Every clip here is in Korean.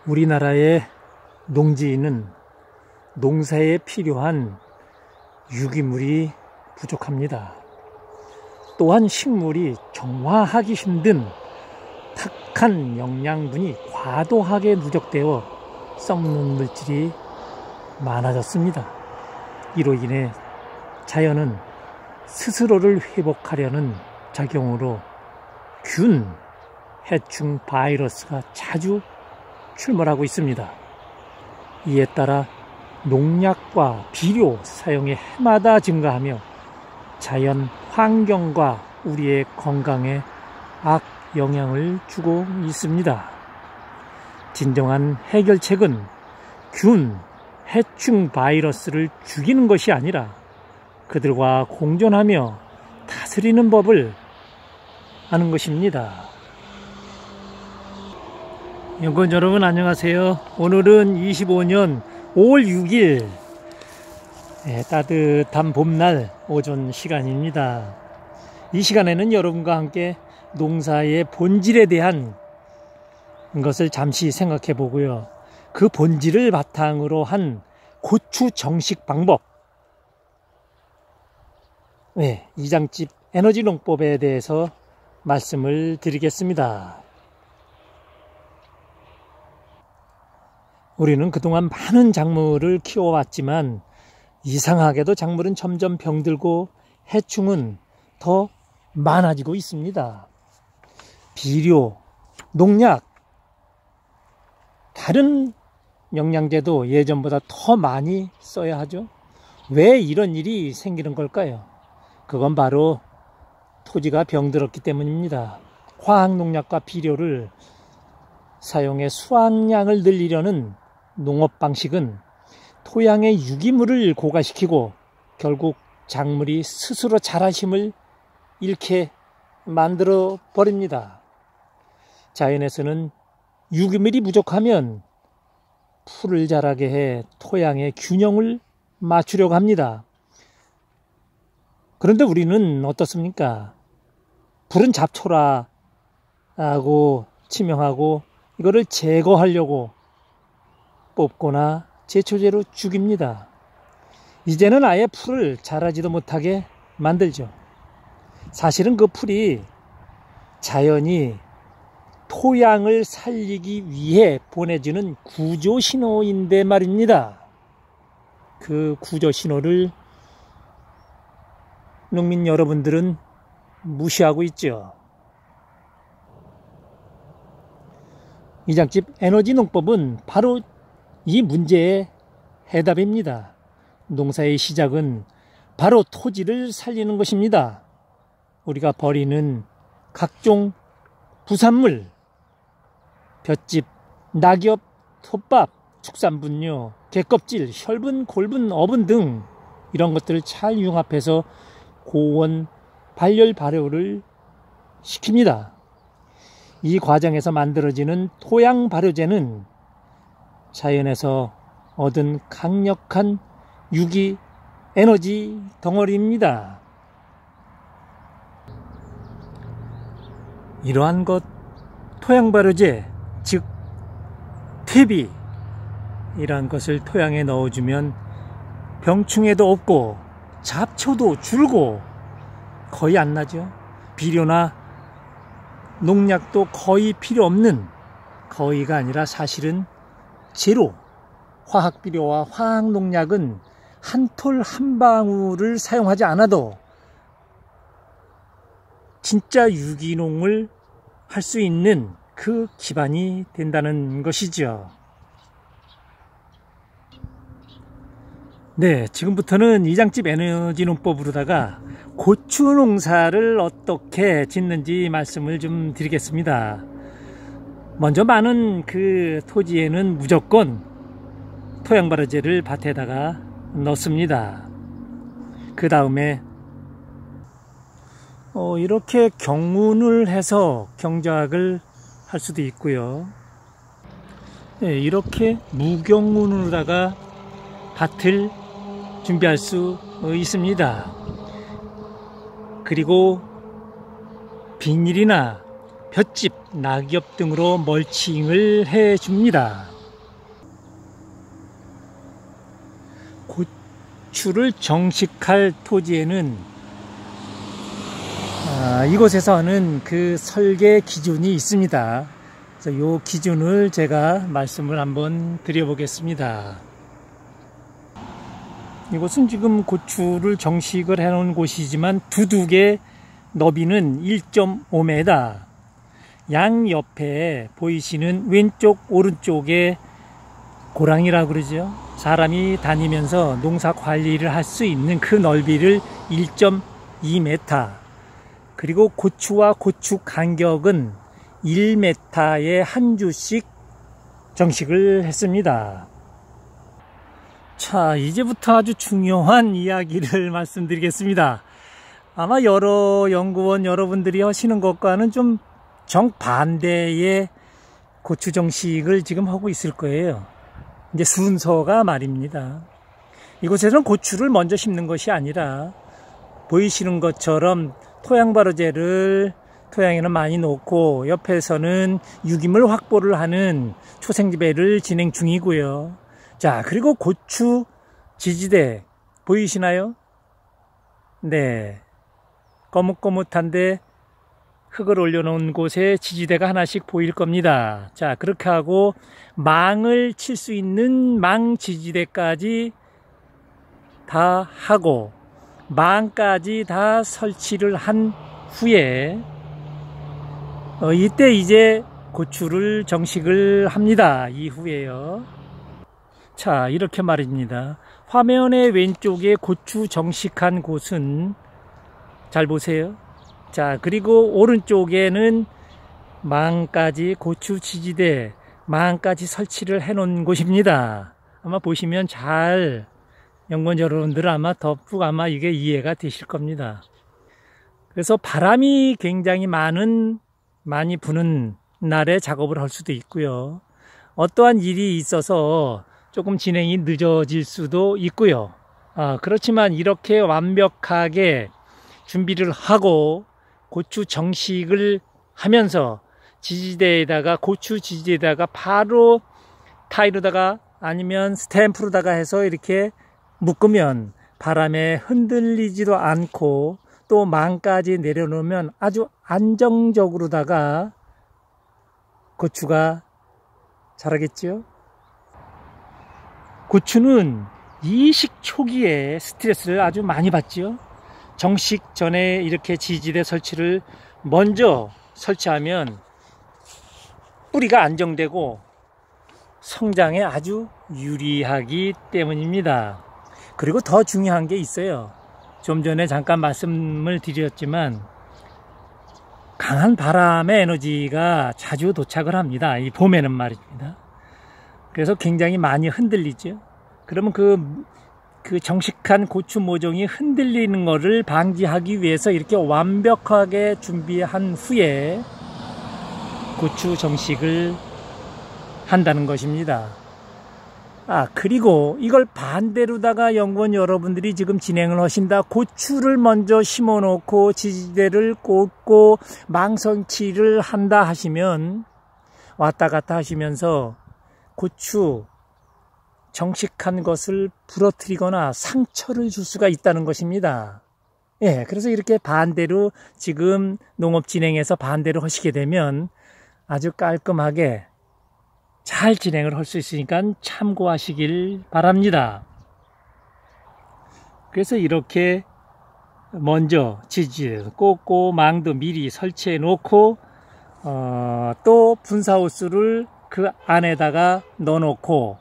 우리나라의 농지인은 농사에 필요한 유기물이 부족합니다. 또한 식물이 정화하기 힘든 탁한 영양분이 과도하게 누적되어 썩는 물질이 많아졌습니다. 이로 인해 자연은 스스로를 회복하려는 작용으로 균, 해충, 바이러스가 자주 출몰하고 있습니다. 이에 따라 농약과 비료 사용이 해마다 증가하며 자연 환경과 우리의 건강에 악영향을 주고 있습니다. 진정한 해결책은 균, 해충, 바이러스를 죽이는 것이 아니라 그들과 공존하며 다스리는 법을 아는 것입니다. 연구원 여러분 안녕하세요. 오늘은 25년 5월 6일 따뜻한 봄날 오전 시간입니다. 이 시간에는 여러분과 함께 농사의 본질에 대한 것을 잠시 생각해 보고요. 그 본질을 바탕으로 한 고추 정식 방법, 이장집 에너지 농법에 대해서 말씀을 드리겠습니다. 우리는 그동안 많은 작물을 키워왔지만 이상하게도 작물은 점점 병들고 해충은 더 많아지고 있습니다. 비료, 농약, 다른 영양제도 예전보다 더 많이 써야 하죠. 왜 이런 일이 생기는 걸까요? 그건 바로 토지가 병들었기 때문입니다. 화학농약과 비료를 사용해 수확량을 늘리려는 농업 방식은 토양의 유기물을 고갈시키고 결국 작물이 스스로 자라심을 잃게 만들어 버립니다. 자연에서는 유기물이 부족하면 풀을 자라게 해 토양의 균형을 맞추려고 합니다. 그런데 우리는 어떻습니까? 풀은 잡초라고 치명하고 이거를 제거하려고 뽑거나 제초제로 죽입니다. 이제는 아예 풀을 자라지도 못하게 만들죠. 사실은 그 풀이 자연이 토양을 살리기 위해 보내주는 구조신호인데 말입니다. 그 구조신호를 농민 여러분들은 무시하고 있죠. 이장집 에너지 농법은 바로 이 문제의 해답입니다. 농사의 시작은 바로 토지를 살리는 것입니다. 우리가 버리는 각종 부산물, 볏짚, 낙엽, 톱밥, 축산분뇨, 개껍질, 혈분, 골분, 어분 등 이런 것들을 잘 융합해서 고온 발열 발효를 시킵니다. 이 과정에서 만들어지는 토양 발효제는 자연에서 얻은 강력한 유기 에너지 덩어리입니다. 이러한 것 토양 발효제, 즉 퇴비이란 것을 토양에 넣어주면 병충해도 없고 잡초도 줄고 거의 안 나죠. 비료나 농약도 거의 필요 없는, 거의가 아니라 사실은 제로. 화학비료와 화학농약은 한 톨 한 방울을 사용하지 않아도 진짜 유기농을 할 수 있는 그 기반이 된다는 것이죠. 네, 지금부터는 이장집 에너지 농법으로다가 고추 농사를 어떻게 짓는지 말씀을 좀 드리겠습니다. 먼저 많은 그 토지에는 무조건 토양 발효제를 밭에다가 넣습니다. 그 다음에 이렇게 경운을 해서 경작을 할 수도 있고요. 네, 이렇게 무경운으로다가 밭을 준비할 수 있습니다. 그리고 비닐이나 볏짚, 낙엽 등으로 멀칭을 해줍니다. 고추를 정식할 토지에는 이곳에서는 그 설계 기준이 있습니다. 그래서 이 기준을 제가 말씀을 한번 드려보겠습니다. 이곳은 지금 고추를 정식을 해놓은 곳이지만 두둑의 너비는 1.5m, 양 옆에 보이시는 왼쪽 오른쪽에 고랑이라고 그러죠. 사람이 다니면서 농사 관리를 할 수 있는 그 넓이를 1.2m, 그리고 고추와 고추 간격은 1m에 한 주씩 정식을 했습니다. 자, 이제부터 아주 중요한 이야기를 말씀드리겠습니다. 아마 여러 연구원 여러분들이 하시는 것과는 좀 정반대의 고추 정식을 지금 하고 있을 거예요. 이제 순서가 말입니다. 이곳에서는 고추를 먼저 심는 것이 아니라 보이시는 것처럼 토양바로제를 토양에는 많이 놓고 옆에서는 유기물 확보를 하는 초생지배를 진행 중이고요. 자, 그리고 고추 지지대 보이시나요? 네, 거뭇거뭇한데 흙을 올려놓은 곳에 지지대가 하나씩 보일 겁니다. 자, 그렇게 하고 망을 칠 수 있는 망 지지대까지 다 하고 망까지 다 설치를 한 후에 이때 이제 고추를 정식을 합니다. 이후에요. 자, 이렇게 말입니다. 화면의 왼쪽에 고추 정식한 곳은 잘 보세요. 자, 그리고 오른쪽에는 망까지 고추 지지대, 망까지 설치를 해 놓은 곳입니다. 아마 보시면 잘 연구원 여러분들 아마 덕분 아마 이게 이해가 되실 겁니다. 그래서 바람이 굉장히 많이 부는 날에 작업을 할 수도 있고요. 어떠한 일이 있어서 조금 진행이 늦어질 수도 있고요. 그렇지만 이렇게 완벽하게 준비를 하고 고추 정식을 하면서 지지대에다가 고추 지지대에다가 바로 타일로다가 아니면 스탬프로다가 해서 이렇게 묶으면 바람에 흔들리지도 않고 또 망까지 내려놓으면 아주 안정적으로다가 고추가 자라겠죠. 고추는 이식 초기에 스트레스를 아주 많이 받죠. 정식 전에 이렇게 지지대 설치를 먼저 설치하면 뿌리가 안정되고 성장에 아주 유리하기 때문입니다. 그리고 더 중요한 게 있어요. 좀 전에 잠깐 말씀을 드렸지만 강한 바람의 에너지가 자주 도착을 합니다. 이 봄에는 말입니다. 그래서 굉장히 많이 흔들리죠. 그러면 그 정식한 고추 모종이 흔들리는 것을 방지하기 위해서 이렇게 완벽하게 준비한 후에 고추 정식을 한다는 것입니다. 그리고 이걸 반대로다가 연구원 여러분들이 지금 진행을 하신다. 고추를 먼저 심어 놓고 지지대를 꽂고 망설치를 한다 하시면 왔다 갔다 하시면서 고추 정식한 것을 부러뜨리거나 상처를 줄 수가 있다는 것입니다. 예, 그래서 이렇게 반대로 지금 농업 진행에서 반대로 하시게 되면 아주 깔끔하게 잘 진행을 할 수 있으니까 참고하시길 바랍니다. 그래서 이렇게 먼저 지지대도 꽂고 망도 미리 설치해 놓고 또 분사호스를 그 안에다가 넣어 놓고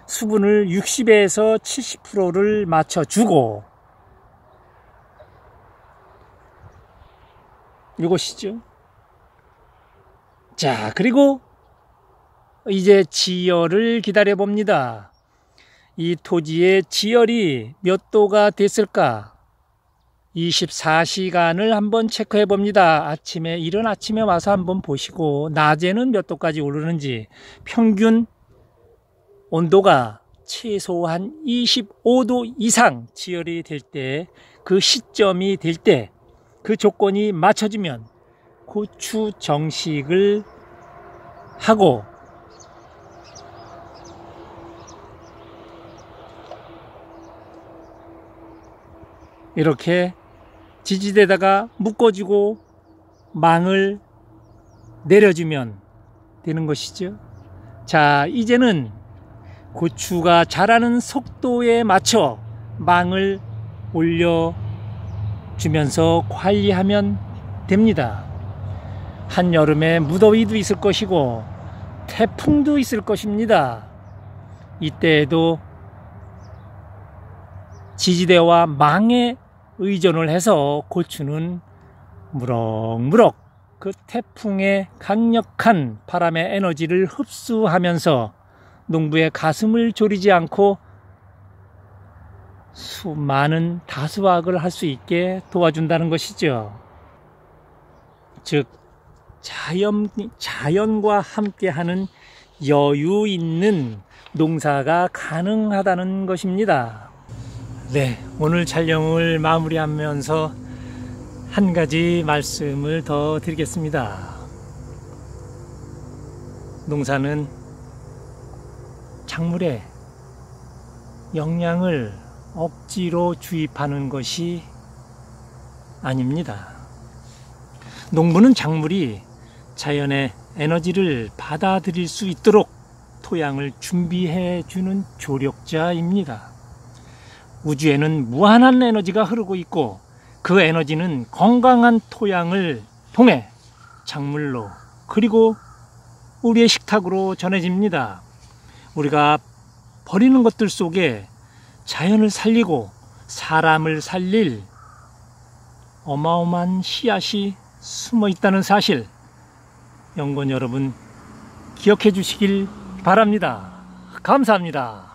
수분을 60에서 70%를 맞춰주고 이것이죠. 자, 그리고 이제 지열을 기다려 봅니다. 이 토지의 지열이 몇 도가 됐을까? 24시간을 한번 체크해 봅니다. 이른 아침에 와서 한번 보시고 낮에는 몇 도까지 오르는지 평균 온도가 최소한 25도 이상 지열이 될 때, 그 시점이 될 때, 그 조건이 맞춰지면 고추 정식을 하고 이렇게 지지대에다가 묶어주고 망을 내려주면 되는 것이죠. 자, 이제는 고추가 자라는 속도에 맞춰 망을 올려주면서 관리하면 됩니다. 한여름에 무더위도 있을 것이고 태풍도 있을 것입니다. 이때에도 지지대와 망에 의존을 해서 고추는 무럭무럭 그 태풍의 강력한 바람의 에너지를 흡수하면서 농부의 가슴을 졸이지 않고 수많은 다수확을 할 수 있게 도와준다는 것이죠. 즉 자연과 함께하는 여유 있는 농사가 가능하다는 것입니다. 네, 오늘 촬영을 마무리하면서 한 가지 말씀을 더 드리겠습니다. 농사는 작물에 영양을 억지로 주입하는 것이 아닙니다. 농부는 작물이 자연의 에너지를 받아들일 수 있도록 토양을 준비해 주는 조력자입니다. 우주에는 무한한 에너지가 흐르고 있고 그 에너지는 건강한 토양을 통해 작물로 그리고 우리의 식탁으로 전해집니다. 우리가 버리는 것들 속에 자연을 살리고 사람을 살릴 어마어마한 씨앗이 숨어 있다는 사실, 연구원 여러분 기억해 주시길 바랍니다. 감사합니다.